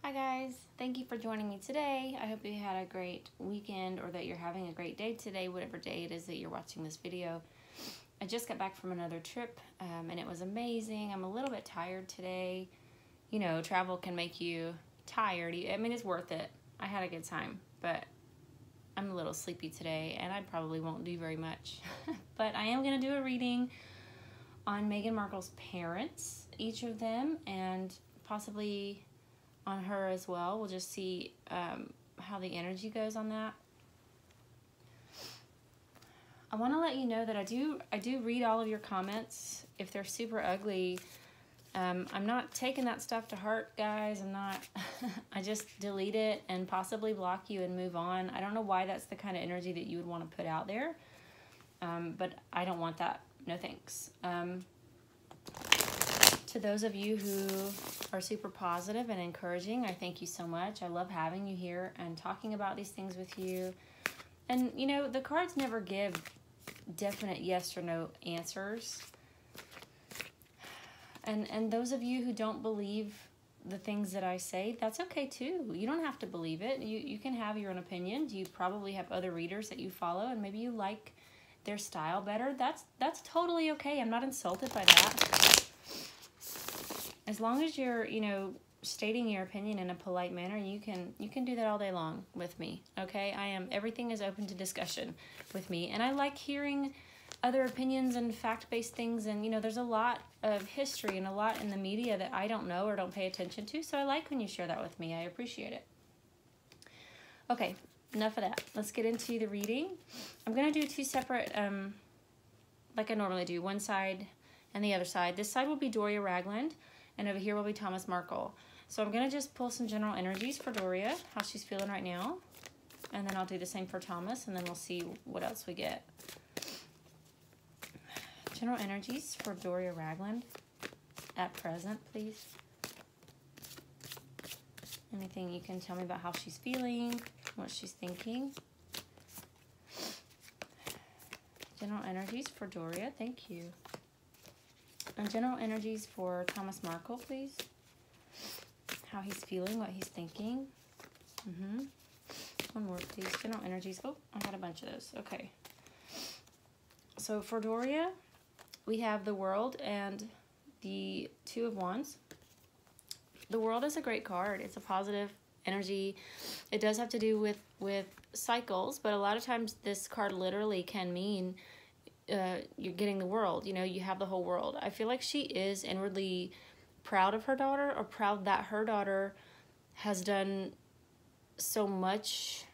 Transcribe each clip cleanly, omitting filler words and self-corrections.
Hi guys, thank you for joining me today. I hope you had a great weekend or that you're having a great day today, whatever day it is that you're watching this video. I just got back from another trip and it was amazing. I'm a little bit tired today. You know, travel can make you tired. I mean, it's worth it. I had a good time, but I'm a little sleepy today and I probably won't do very much. But I am going to do a reading on Meghan Markle's parents, each of them, and possibly on her as well. We'll just see how the energy goes on that. I want to let you know that I do read all of your comments. If they're super ugly, I'm not taking that stuff to heart, guys. I'm not. I just delete it and possibly block you and move on. I don't know why that's the kind of energy that you would want to put out there, but I don't want that. No thanks. To those of you who are super positive and encouraging, I thank you so much. I love having you here and talking about these things with you. And, you know, the cards never give definite yes or no answers. And those of you who don't believe the things that I say, that's okay too. You don't have to believe it. You can have your own opinions. You probably have other readers that you follow and maybe you like their style better. That's totally okay. I'm not insulted by that. As long as you're, you know, stating your opinion in a polite manner, you can do that all day long with me, okay? Everything is open to discussion with me, and I like hearing other opinions and fact-based things, and, you know, there's a lot of history and a lot in the media that I don't know or don't pay attention to, so I like when you share that with me. I appreciate it. Okay, enough of that. Let's get into the reading. I'm going to do two separate, like I normally do, one side and the other side. This side will be Doria Ragland, and over here will be Markle. So I'm going to just pull some general energies for Doria, how she's feeling right now. And then I'll do the same for Thomas, and then we'll see what else we get. General energies for Doria Ragland at present, please. Anything you can tell me about how she's feeling, what she's thinking. General energies for Doria, thank you. And general energies for Markle, please. How he's feeling, what he's thinking. One more, please. General energies. Oh, I had a bunch of those. Okay. So for Doria, we have the World and the Two of Wands. The World is a great card. It's a positive energy. It does have to do with cycles, but a lot of times this card literally can mean you're getting the world. You know, you have the whole world. I feel like she is inwardly proud of her daughter, or proud that her daughter has done so much,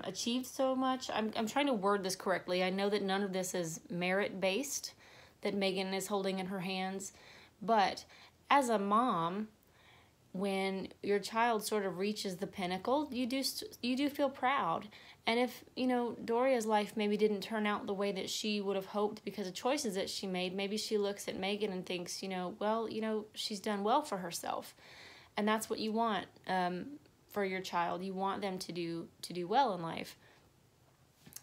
achieved so much. I'm trying to word this correctly. I know that none of this is merit-based that Meghan is holding in her hands, but as a mom, when your child sort of reaches the pinnacle, you do feel proud. And if, you know, Doria's life maybe didn't turn out the way that she would have hoped because of choices that she made, maybe she looks at Meghan and thinks, you know, well, you know, she's done well for herself. And that's what you want for your child. You want them to do well in life.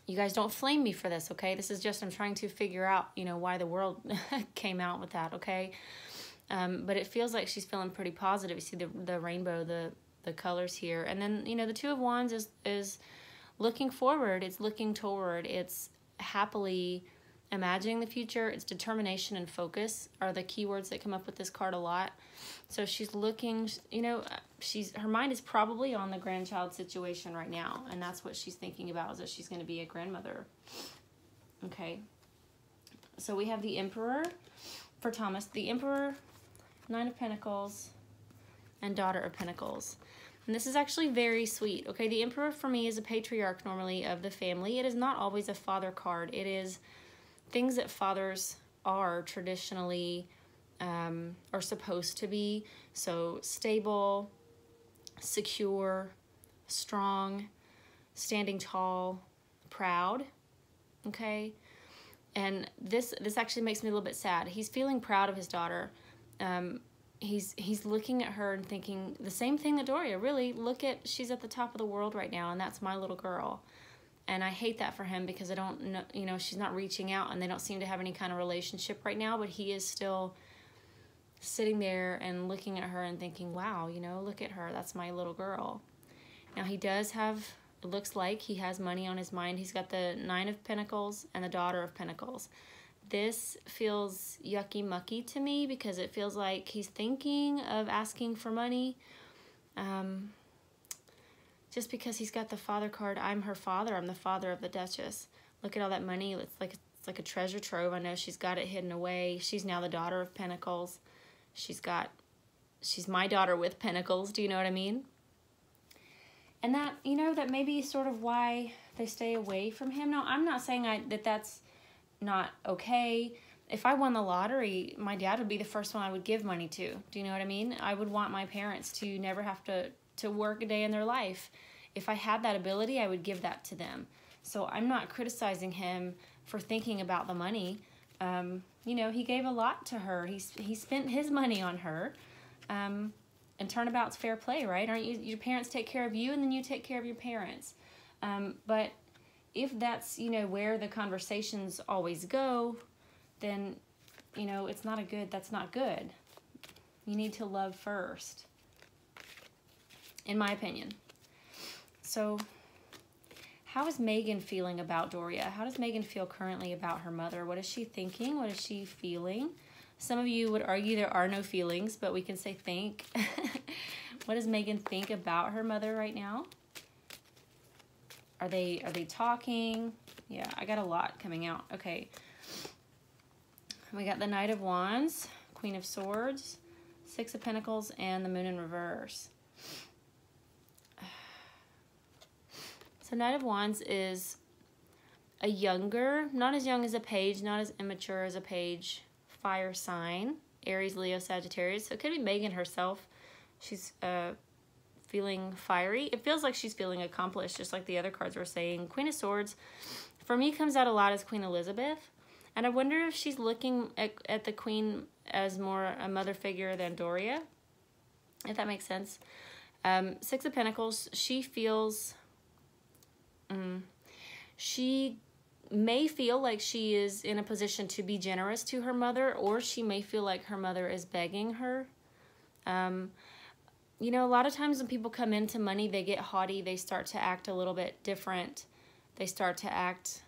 You guys don't flame me for this, okay? This is just, I'm trying to figure out, you know, why the World came out with that, okay? But it feels like she's feeling pretty positive. You see the rainbow, the colors here. And then, you know, the Two of Wands is looking forward. It's looking toward. It's happily imagining the future. It's determination and focus are the keywords that come up with this card a lot. So she's looking, you know, her mind is probably on the grandchild situation right now. And that's what she's thinking about, is that she's going to be a grandmother. Okay. So we have the Emperor for Thomas. The Emperor, Nine of Pentacles, and Daughter of Pentacles. And this is actually very sweet. Okay, the Emperor for me is a patriarch normally of the family. It is not always a father card. It is things that fathers are traditionally or supposed to be. So stable, secure, strong, standing tall, proud. Okay, and this actually makes me a little bit sad. He's feeling proud of his daughter. He's looking at her and thinking the same thing that Doria, really, she's at the top of the world right now, and that's my little girl. And I hate that for him because I don't know, you know, she's not reaching out and they don't seem to have any kind of relationship right now, but he is still sitting there and looking at her and thinking, wow, you know, look at her, that's my little girl. Now he does have, it looks like he has money on his mind. He's got the 9 of Pentacles and the Daughter of Pentacles. This feels yucky mucky to me because it feels like he's thinking of asking for money. Just because he's got the Father card, I'm her father, I'm the father of the Duchess. Look at all that money, it's like a treasure trove. I know she's got it hidden away. She's now the Daughter of Pentacles. She's my daughter with pentacles, do you know what I mean? And that, you know, that may be sort of why they stay away from him. Now, I'm not saying that that's not okay. If I won the lottery, my dad would be the first one I would give money to. Do you know what I mean? I would want my parents to never have to work a day in their life. If I had that ability, I would give that to them. So I'm not criticizing him for thinking about the money. You know, he gave a lot to her. He spent his money on her. And turnabout's fair play, right? Aren't you? Your parents take care of you, and then you take care of your parents. But if that's, you know, where the conversations always go, then, you know, it's not that's not good. You need to love first, in my opinion. So how is Meghan feeling about Doria? How does Meghan feel currently about her mother? What is she thinking? What is she feeling? Some of you would argue there are no feelings, but we can say think. What does Meghan think about her mother right now? Are they talking? Yeah, I got a lot coming out. Okay. We got the Knight of Wands, Queen of Swords, 6 of Pentacles, and the Moon in reverse. So Knight of Wands is a younger, not as young as a page, not as immature as a page, fire sign, Aries, Leo, Sagittarius. So it could be Meghan herself. She's feeling fiery. It feels like she's feeling accomplished, just like the other cards were saying. Queen of Swords, for me, comes out a lot as Queen Elizabeth. And I wonder if she's looking at the Queen as more a mother figure than Doria, if that makes sense. 6 of Pentacles, she feels... she may feel like she is in a position to be generous to her mother, or she may feel like her mother is begging her. You know, a lot of times when people come into money, they get haughty. They start to act a little bit different. They start to act,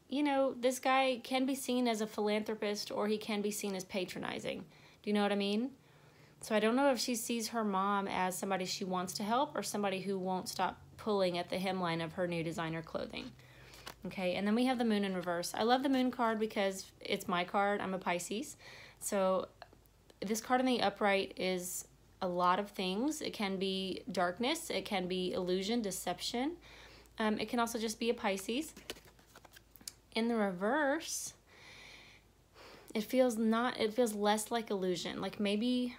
you know, this guy can be seen as a philanthropist, or he can be seen as patronizing. Do you know what I mean? So I don't know if she sees her mom as somebody she wants to help, or somebody who won't stop pulling at the hemline of her new designer clothing. Okay, and then we have the Moon in reverse. I love the Moon card because it's my card. I'm a Pisces. So this card in the upright is a lot of things. It can be darkness. It can be illusion, deception. It can also just be a Pisces. In the reverse, it feels less like illusion. Like maybe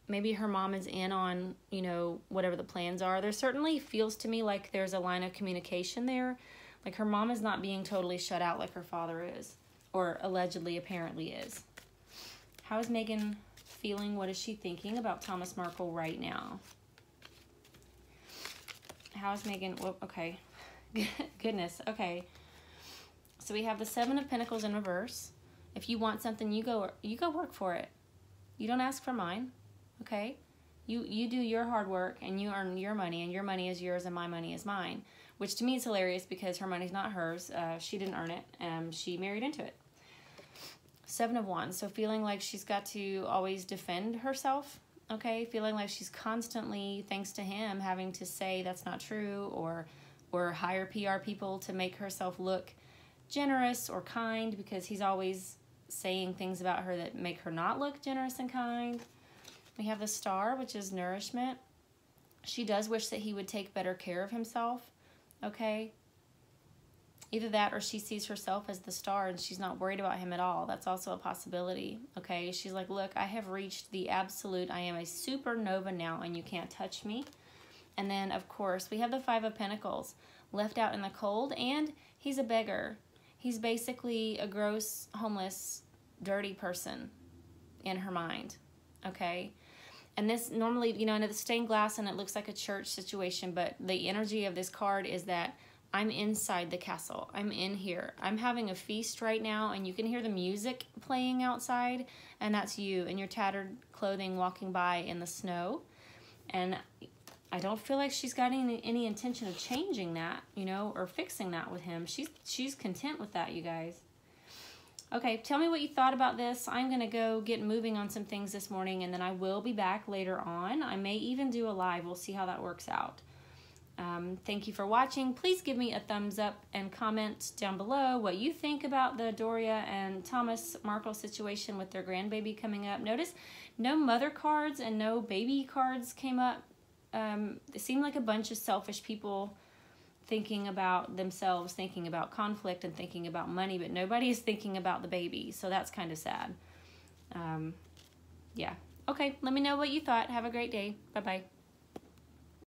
her mom is in on, you know, whatever the plans are. There certainly feels to me like there's a line of communication there. Like her mom is not being totally shut out like her father is, or allegedly, apparently is. How is Meghan feeling? What is she thinking about Thomas Markle right now? How is Meghan? Whoop, okay. Goodness. Okay. So we have the 7 of Pentacles in reverse. If you want something, you go work for it. You don't ask for mine. Okay? You do your hard work and you earn your money, and your money is yours and my money is mine. Which to me is hilarious because her money's not hers. She didn't earn it. She married into it. 7 of Wands. So feeling like she's got to always defend herself. Okay? Feeling like she's constantly, thanks to him, having to say that's not true, or hire PR people to make herself look generous or kind, because he's always saying things about her that make her not look generous and kind. We have the Star, which is nourishment. She does wish that he would take better care of himself. Okay? Either that, or she sees herself as the star and she's not worried about him at all. That's also a possibility. Okay? She's like, look, I have reached the absolute. I am a supernova now and you can't touch me. And then, of course, we have the 5 of Pentacles, left out in the cold, and he's a beggar. He's basically a gross, homeless, dirty person in her mind. Okay? And this normally, you know, into the stained glass, and it looks like a church situation, but the energy of this card is that I'm inside the castle. I'm in here. I'm having a feast right now, and you can hear the music playing outside, and that's you in your tattered clothing walking by in the snow. And I don't feel like she's got any intention of changing that, you know, or fixing that with him. She's content with that, you guys. Okay, tell me what you thought about this. I'm going to go get moving on some things this morning, and then I will be back later on. I may even do a live. We'll see how that works out. Thank you for watching. Please give me a thumbs up and comment down below what you think about the Doria and Thomas Markle situation with their grandbaby coming up. Notice no mother cards and no baby cards came up. It seemed like a bunch of selfish people thinking about themselves, thinking about conflict, and thinking about money, but nobody is thinking about the baby, so that's kind of sad. Yeah. Okay, let me know what you thought. Have a great day. Bye-bye.